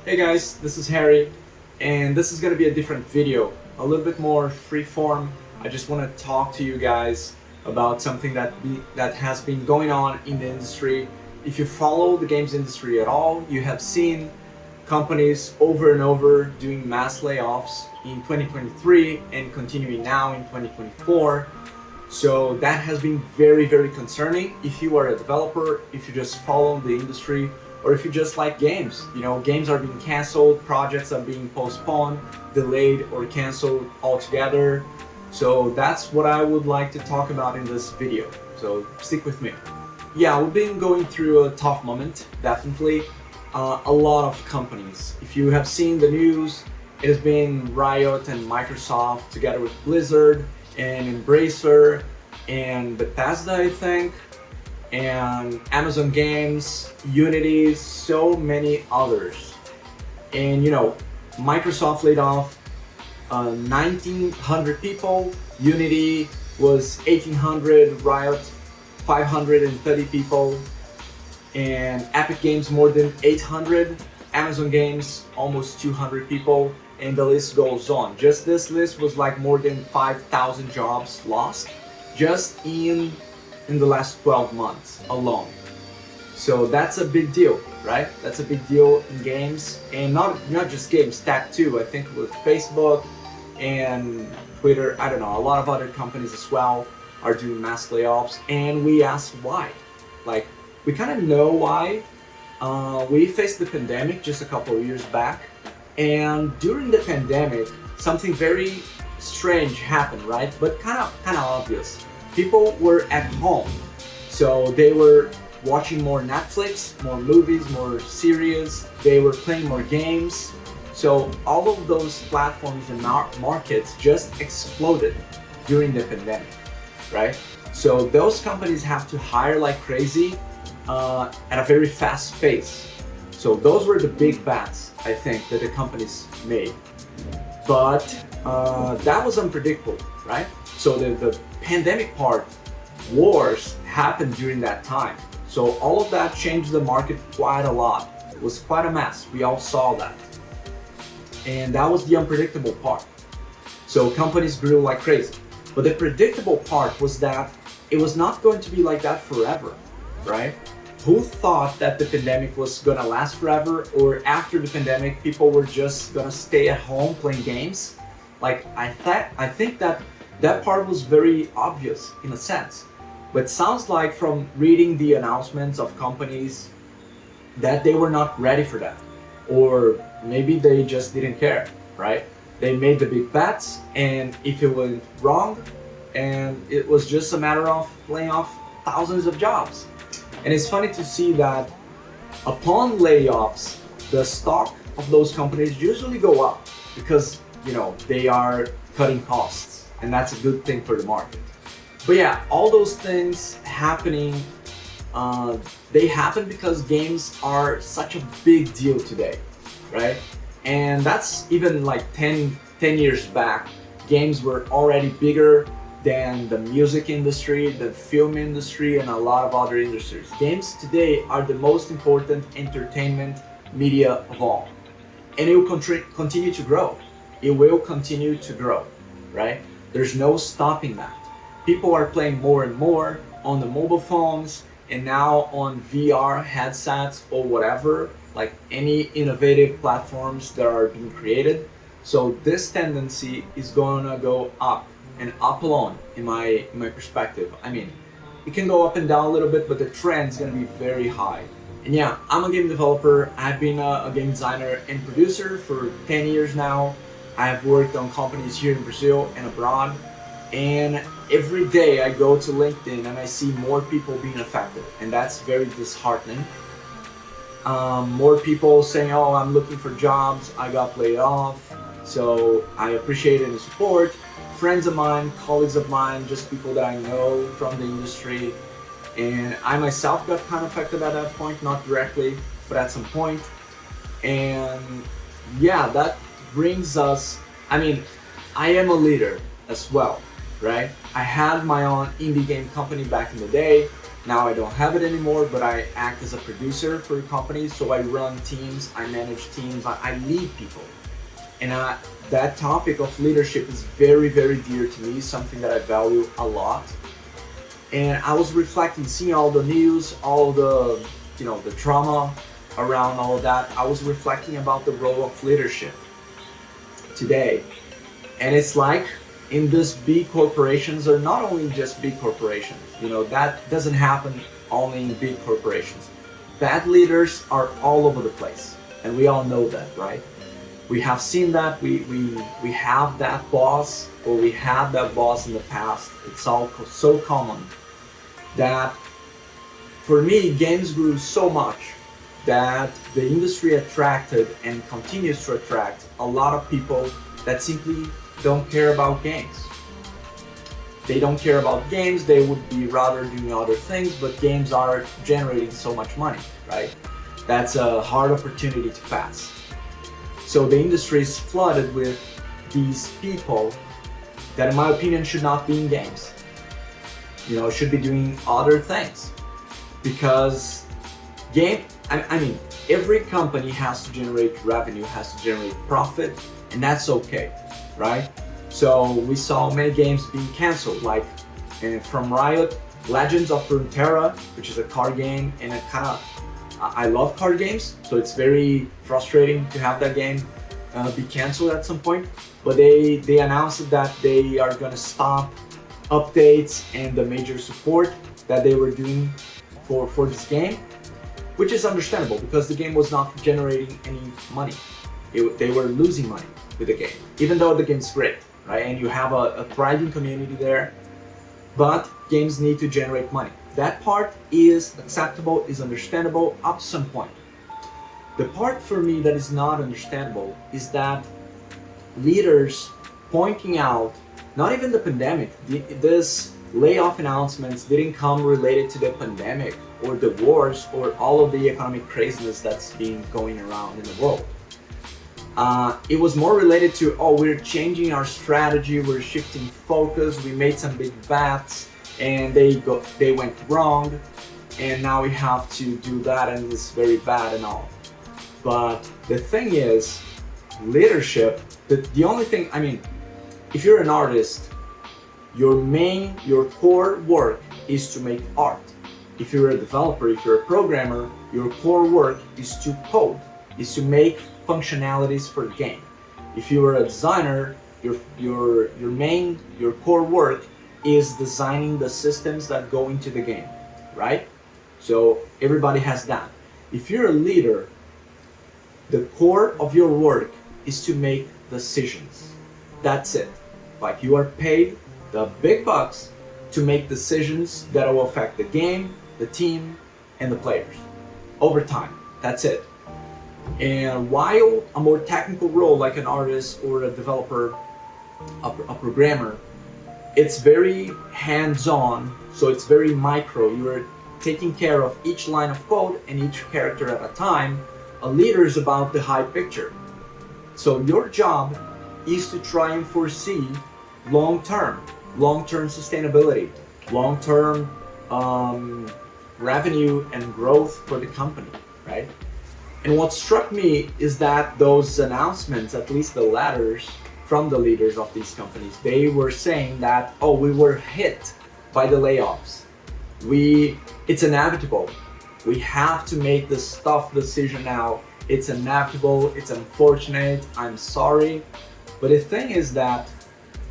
Hey guys, this is Harry, and this is going to be a different video, a little bit more freeform. I just want to talk to you guys about something that has been going on in the industry. If you follow the games industry at all, you have seen companies over and over doing mass layoffs in 2023 and continuing now in 2024. So that has been very, very concerning if you are a developer, if you just follow the industry, or if you just like games. You know, games are being canceled, projects are being postponed, delayed, or canceled altogether. So that's what I would like to talk about in this video. So stick with me. Yeah, we've been going through a tough moment, definitely. A lot of companies. If you have seen the news, it has been Riot and Microsoft together with Blizzard and Embracer and Bethesda, I think, and Amazon Games, Unity, so many others. And you know, Microsoft laid off 1,900 people, Unity was 1,800, Riot 530 people, and Epic Games more than 800, Amazon Games almost 200 people, and the list goes on. Just this list was like more than 5,000 jobs lost just in the last 12 months alone. So that's a big deal, right? That's a big deal in games, and not just games, tech too. I think with Facebook and Twitter, I don't know, a lot of other companies as well are doing mass layoffs, and we asked why. Like, we kind of know why. We faced the pandemic just a couple of years back, and during the pandemic, something very strange happened, right? But kind of obvious. People were at home, so they were watching more Netflix, more movies, more series. They were playing more games. So all of those platforms and markets just exploded during the pandemic, right? So those companies have to hire like crazy at a very fast pace. So those were the big bets, I think, that the companies made. But that was unpredictable, right? So the pandemic part, wars happened during that time. So all of that changed the market quite a lot. It was quite a mess. We all saw that. And that was the unpredictable part. So companies grew like crazy. But the predictable part was that it was not going to be like that forever, right? Who thought that the pandemic was gonna last forever, or after the pandemic people were just gonna stay at home playing games? Like, I think that part was very obvious in a sense. But sounds like from reading the announcements of companies that they were not ready for that. Or maybe they just didn't care, right? They made the big bets, and if it went wrong, and it was just a matter of laying off thousands of jobs. And it's funny to see that upon layoffs, the stock of those companies usually go up because, you know, they are cutting costs, and that's a good thing for the market. But yeah, all those things happening, they happen because games are such a big deal today, right? And that's even like 10 years back. Games were already bigger than the music industry, the film industry, and a lot of other industries. Games today are the most important entertainment media of all. And it will continue to grow. It will continue to grow, right? There's no stopping that. People are playing more and more on the mobile phones, and now on VR headsets or whatever, like any innovative platforms that are being created. So this tendency is gonna go up and up alone in my perspective. I mean, it can go up and down a little bit, but the trend is gonna be very high. And yeah, I'm a game developer. I've been a game designer and producer for 10 years now. I've worked on companies here in Brazil and abroad. And every day I go to LinkedIn and I see more people being affected, and that's very disheartening. More people saying, oh, I'm looking for jobs, I got laid off. So I appreciate any support. Friends of mine, colleagues of mine, just people that I know from the industry. And I myself got kind of affected at that point, not directly, but at some point. And yeah, that brings us, I mean, I am a leader as well, right? I had my own indie game company back in the day, Now I don't have it anymore, but I act as a producer for a company. So I run teams, I manage teams, I lead people. And that topic of leadership is very, very dear to me, something that I value a lot. And I was reflecting, seeing all the news, all the, the drama around all of that. I was reflecting about the role of leadership today. And it's like in these big corporations, or not only just big corporations, that doesn't happen only in big corporations. Bad leaders are all over the place. And we all know that, right? We have seen that, we have that boss, or we had that boss in the past. It's all so common that for me, games grew so much that the industry attracted and continues to attract a lot of people that simply don't care about games. They don't care about games, they would be rather doing other things, but games are generating so much money, right? That's a hard opportunity to pass. So the industry is flooded with these people that, in my opinion, should not be in games. Should be doing other things. Because every company has to generate revenue, has to generate profit, and that's okay, right? So we saw many games being canceled, like from Riot, Legends of Runeterra, which is a card game, and I love card games, so it's very frustrating to have that game be canceled at some point. But they announced that they are gonna stop updates and the major support that they were doing for this game, which is understandable because the game was not generating any money. They were losing money with the game, even though the game's great, right? And you have a thriving community there, but games need to generate money. That part is acceptable, is understandable up to some point. The part for me that is not understandable is that leaders pointing out, not even the pandemic, this layoff announcements didn't come related to the pandemic or the wars or all of the economic craziness that's been going around in the world. It was more related to, we're changing our strategy, we're shifting focus, we made some big bets and they went wrong, and now we have to do that and it's very bad and all. But the thing is, leadership, the only thing, if you're an artist, your core work is to make art. If you're a developer, if you're a programmer, your core work is to code, is to make functionalities for the game. If you're a designer, your core work is designing the systems that go into the game, right? So everybody has that. If you're a leader, the core of your work is to make decisions. That's it. Like, you are paid the big bucks to make decisions that will affect the game, the team, and the players over time. That's it. And while a more technical role like an artist or a developer, a programmer, it's very hands-on, so it's very micro. You're taking care of each line of code and each character at a time. A leader is about the high picture. So your job is to try and foresee long-term sustainability, long-term revenue and growth for the company, right? And what struck me is that those announcements, at least the letters from the leaders of these companies, they were saying that, we were hit by the layoffs. It's inevitable. We have to make this tough decision now. It's inevitable, it's unfortunate, I'm sorry. But the thing is that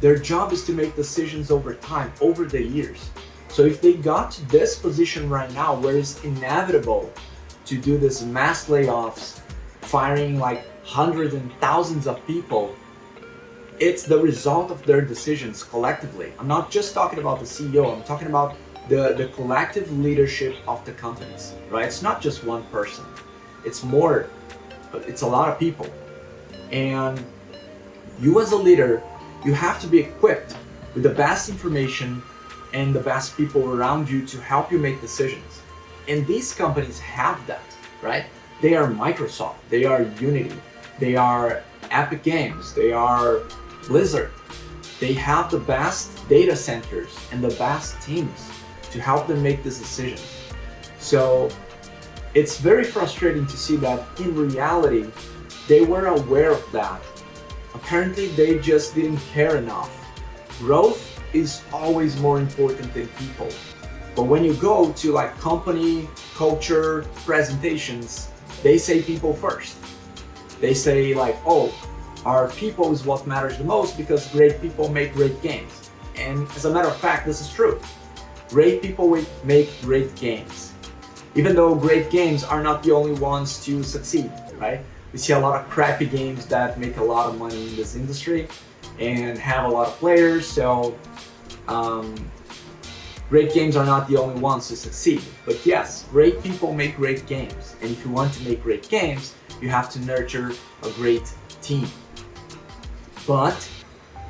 their job is to make decisions over time, over the years. So if they got to this position right now where it's inevitable to do this mass layoffs, firing like hundreds and thousands of people, it's the result of their decisions collectively. I'm not just talking about the CEO, I'm talking about the collective leadership of the companies, right? It's not just one person. It's more, it's a lot of people. And you as a leader, you have to be equipped with the best information and the best people around you to help you make decisions. And these companies have that, right? They are Microsoft, they are Unity, they are Epic Games, they are Blizzard. They have the best data centers and the best teams. to help them make these decisions. So it's very frustrating to see that in reality, they were aware of that. Apparently, they just didn't care enough. Growth is always more important than people. But when you go to like company, culture, presentations, they say people first. They say like, oh, our people is what matters the most because great people make great games. And as a matter of fact, this is true. Great people make great games. Even though great games are not the only ones to succeed, right? We see a lot of crappy games that make a lot of money in this industry and have a lot of players. So great games are not the only ones to succeed. But yes, great people make great games. And if you want to make great games, you have to nurture a great team. But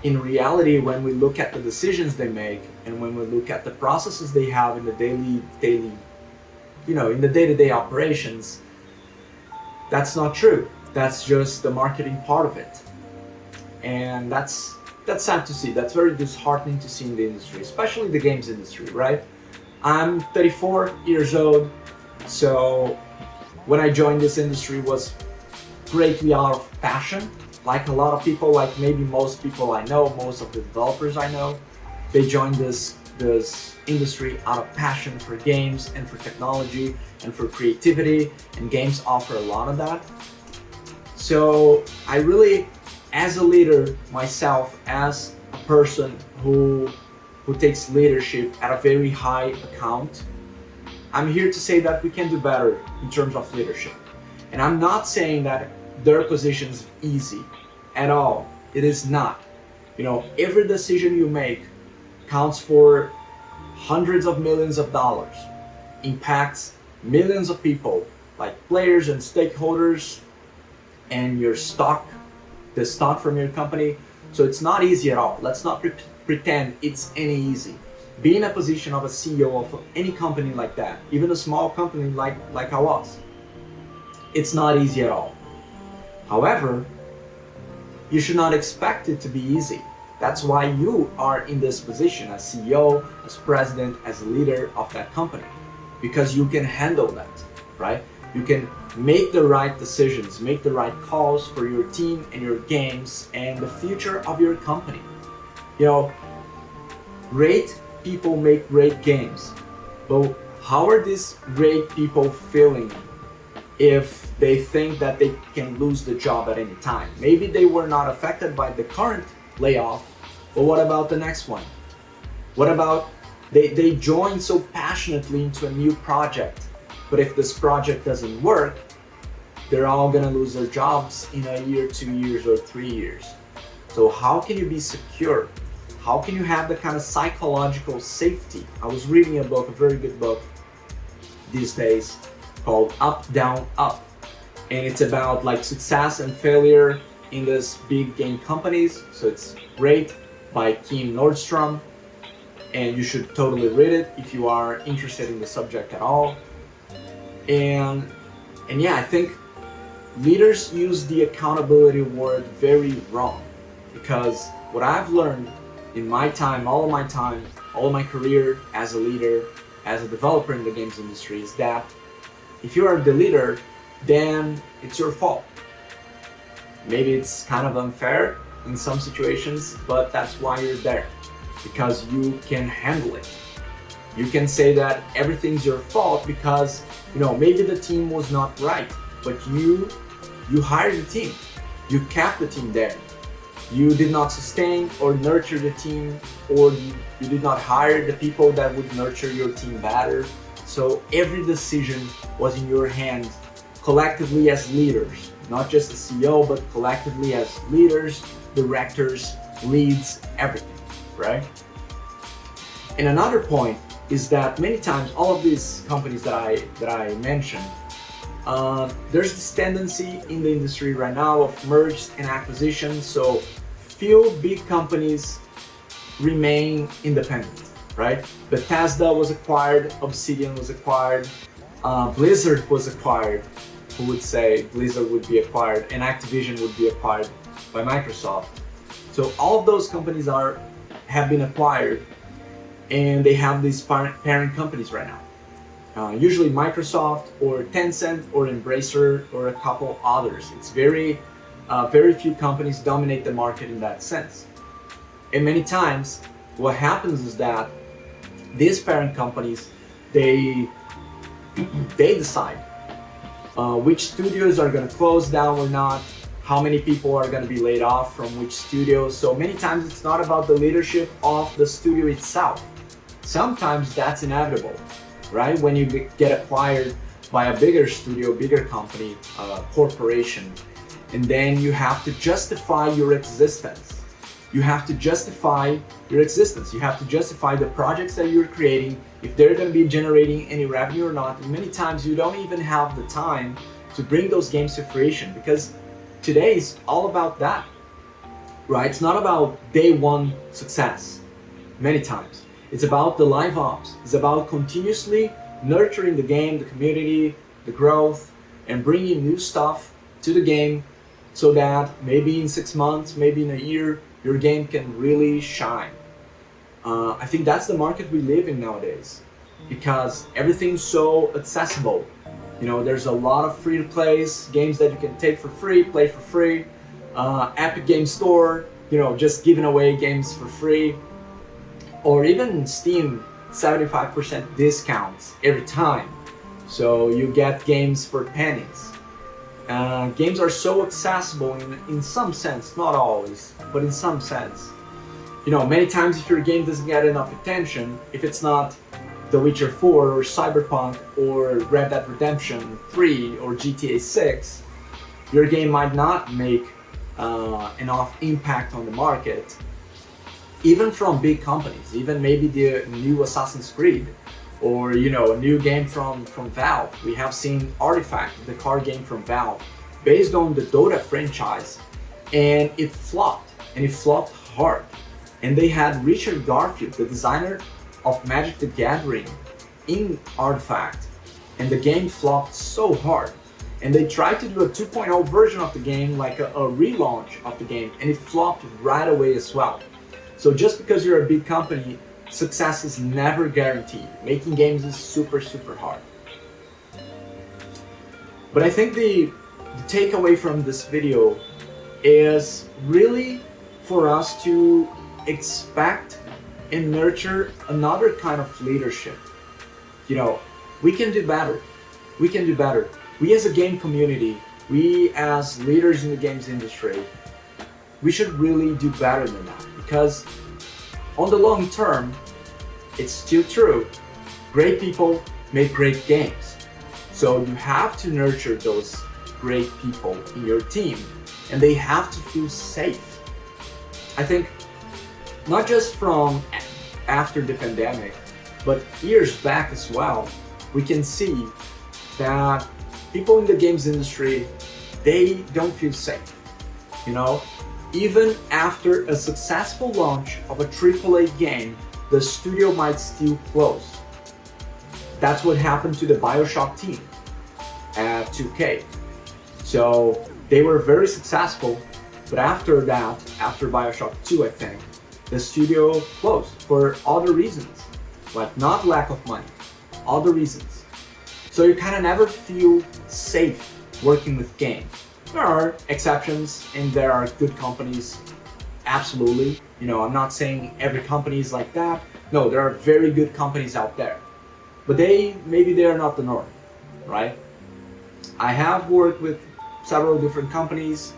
in reality, when we look at the decisions they make and when we look at the processes they have in the daily, in the day-to-day operations, that's not true. That's just the marketing part of it. And that's sad to see. That's very disheartening to see in the industry, especially the games industry, right? I'm 34 years old, so when I joined this industry was greatly out of passion. Like a lot of people, like maybe most people I know, most of the developers I know, they joined this industry out of passion for games and for technology and for creativity, and games offer a lot of that. So I really, as a leader myself, as a person who takes leadership at a very high account, I'm here to say that we can do better in terms of leadership. And I'm not saying that their position is easy at all. It is not. Every decision you make counts for hundreds of millions of dollars, impacts millions of people, like players and stakeholders, and your stock, the stock from your company. So it's not easy at all. Let's not pretend it's any easy. Be in a position of a CEO of any company like that, even a small company like ours. It's not easy at all. However, you should not expect it to be easy. That's why you are in this position as CEO, as president, as a leader of that company, because you can handle that, right? You can make the right decisions, make the right calls for your team and your games and the future of your company. Great people make great games, but how are these great people feeling if they think that they can lose the job at any time? Maybe they were not affected by the current layoff, but what about the next one? What about they joined so passionately into a new project, but if this project doesn't work, they're all gonna lose their jobs in a year, 2 years, or 3 years. So how can you be secure? How can you have the kind of psychological safety? I was reading a book, a very good book these days, called Up, Down, Up. And it's about like success and failure in these big game companies. So it's great, by Kim Nordstrom. And you should totally read it if you are interested in the subject at all. And yeah, I think leaders use the accountability word very wrong, because what I've learned in my time, all of my career as a leader, as a developer in the games industry, is that if you are the leader, then it's your fault. Maybe it's kind of unfair in some situations, but that's why you're there, because you can handle it. You can say that everything's your fault because, maybe the team was not right, but you hired the team. You kept the team there. You did not sustain or nurture the team, or you did not hire the people that would nurture your team better. So every decision was in your hands collectively as leaders, not just the CEO, but collectively as leaders, directors, leads, everything, right? And another point is that many times all of these companies that I mentioned, there's this tendency in the industry right now of mergers and acquisitions. So few big companies remain independent, right? Bethesda was acquired, Obsidian was acquired, Blizzard was acquired. Who would say Blizzard would be acquired and Activision would be acquired by Microsoft? So all of those companies have been acquired, and they have these parent companies right now. Usually Microsoft or Tencent or Embracer or a couple others. It's very few companies dominate the market in that sense. And many times what happens is that these parent companies, they decide which studios are going to close down or not, how many people are going to be laid off from which studios. So many times it's not about the leadership of the studio itself. Sometimes that's inevitable, right? When you get acquired by a bigger studio, bigger company, corporation, and then you have to justify your existence. You have to justify your existence. You have to justify the projects that you're creating, if they're going to be generating any revenue or not. And many times you don't even have the time to bring those games to fruition, because today is all about that, right? It's not about day one success. Many times it's about the live ops. It's about continuously nurturing the game, the community, the growth, and bringing new stuff to the game so that maybe in 6 months, maybe in a year, your game can really shine. I think that's the market we live in nowadays, because everything's so accessible. You know, there's a lot of free-to-plays, games that you can take for free, play for free. Epic Game Store, you know, just giving away games for free. Or even Steam, 75% discounts every time. So you get games for pennies. Games are so accessible in some sense, not always, but in some sense. You know, many times if your game doesn't get enough attention, if it's not The Witcher 4 or Cyberpunk or Red Dead Redemption 3 or GTA 6, your game might not make enough impact on the market, even from big companies, even maybe the new Assassin's Creed, or you know, a new game from Valve. We have seen Artifact, the card game from Valve, based on the Dota franchise, and it flopped hard. And they had Richard Garfield, the designer of Magic the Gathering, in Artifact, and the game flopped so hard. And they tried to do a 2.0 version of the game, like a relaunch of the game, and it flopped right away as well. So just because you're a big company, success is never guaranteed. Making games is super hard. But I think the takeaway from this video is really for us to expect and nurture another kind of leadership. You know, we can do better. We can do better. We as a game community, we as leaders in the games industry, we should really do better than that, because on the long term, it's still true. Great people make great games. So you have to nurture those great people in your team, and they have to feel safe. I think not just from after the pandemic, but years back as well, we can see that people in the games industry, they don't feel safe. You know, even after a successful launch of a AAA game, the studio might still close. That's what happened to the BioShock team at 2K. So they were very successful, but after that, after BioShock 2, I think, the studio closed for other reasons, like not lack of money, other reasons. So you kind of never feel safe working with games. There are exceptions and there are good companies, absolutely. You know, I'm not saying every company is like that. No, there are very good companies out there, but maybe they are not the norm, right? I have worked with several different companies,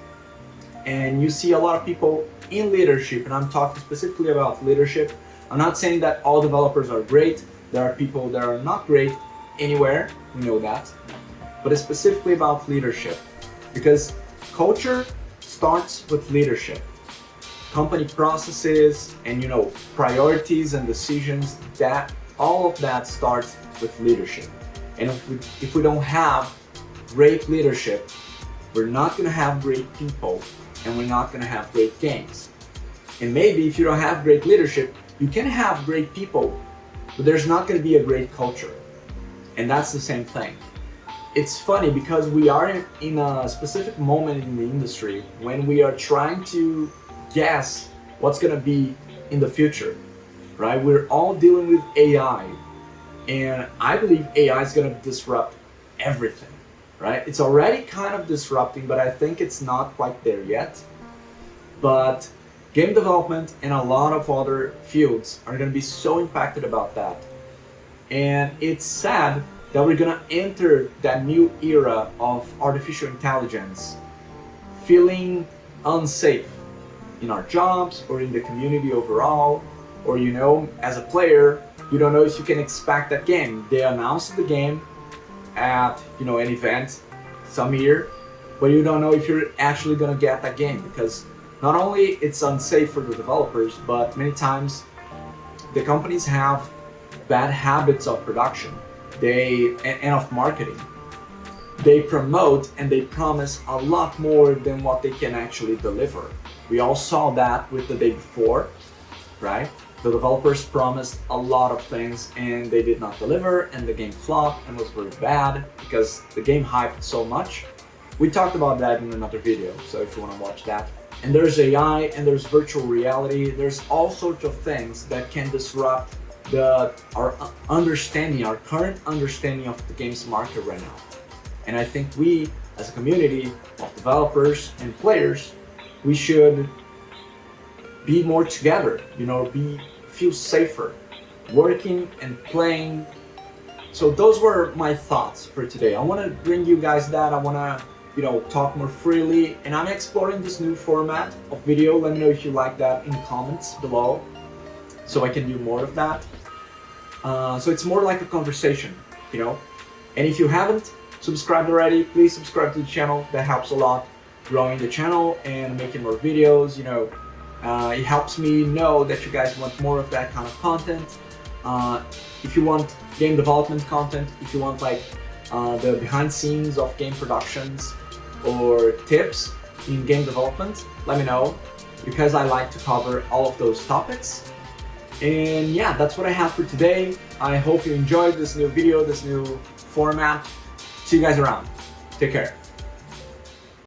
and you see a lot of people in leadership, and I'm talking specifically about leadership. I'm not saying that all developers are great. There are people that are not great anywhere, we know that, but it's specifically about leadership, because culture starts with leadership. Company processes and, you know, priorities and decisions, that all of that starts with leadership. And if we don't have great leadership, we're not going to have great people, and we're not going to have great games. And maybe if you don't have great leadership, you can have great people, but there's not going to be a great culture. And that's the same thing. It's funny because we are in a specific moment in the industry when we are trying to guess what's going to be in the future. right? We're all dealing with AI, and I believe AI is going to disrupt everything, right? It's already kind of disrupting, but I think it's not quite there yet. But game development and a lot of other fields are going to be so impacted about that. And it's sad that we're going to enter that new era of artificial intelligence feeling unsafe in our jobs or in the community overall, or as a player, you don't know if you can expect that game. They announced the game at an event some year, but you don't know if you're actually gonna get that game, because not only it's unsafe for the developers, but many times the companies have bad habits of production and of marketing. They promote and they promise a lot more than what they can actually deliver. We all saw that with the day before, right? The developers promised a lot of things and they did not deliver, and the game flopped and was very bad because the game hyped so much. We talked about that in another video, so if you want to watch that. And there's AI and there's virtual reality. There's all sorts of things that can disrupt our current understanding of the games market right now. And I think we, as a community of developers and players, we should be more together, feel safer working and playing. So those were my thoughts for today. I want to bring you guys that. I want to talk more freely, and I'm exploring this new format of video. Let me know if you like that in the comments below so I can do more of that. So it's more like a conversation, and if you haven't subscribed already, please subscribe to the channel. That helps a lot growing the channel and making more videos. It helps me know that you guys want more of that kind of content. If you want game development content, if you want the behind scenes of game productions or tips in game development, let me know, because I like to cover all of those topics. And yeah, that's what I have for today. I hope you enjoyed this new video, this new format. See you guys around. Take care.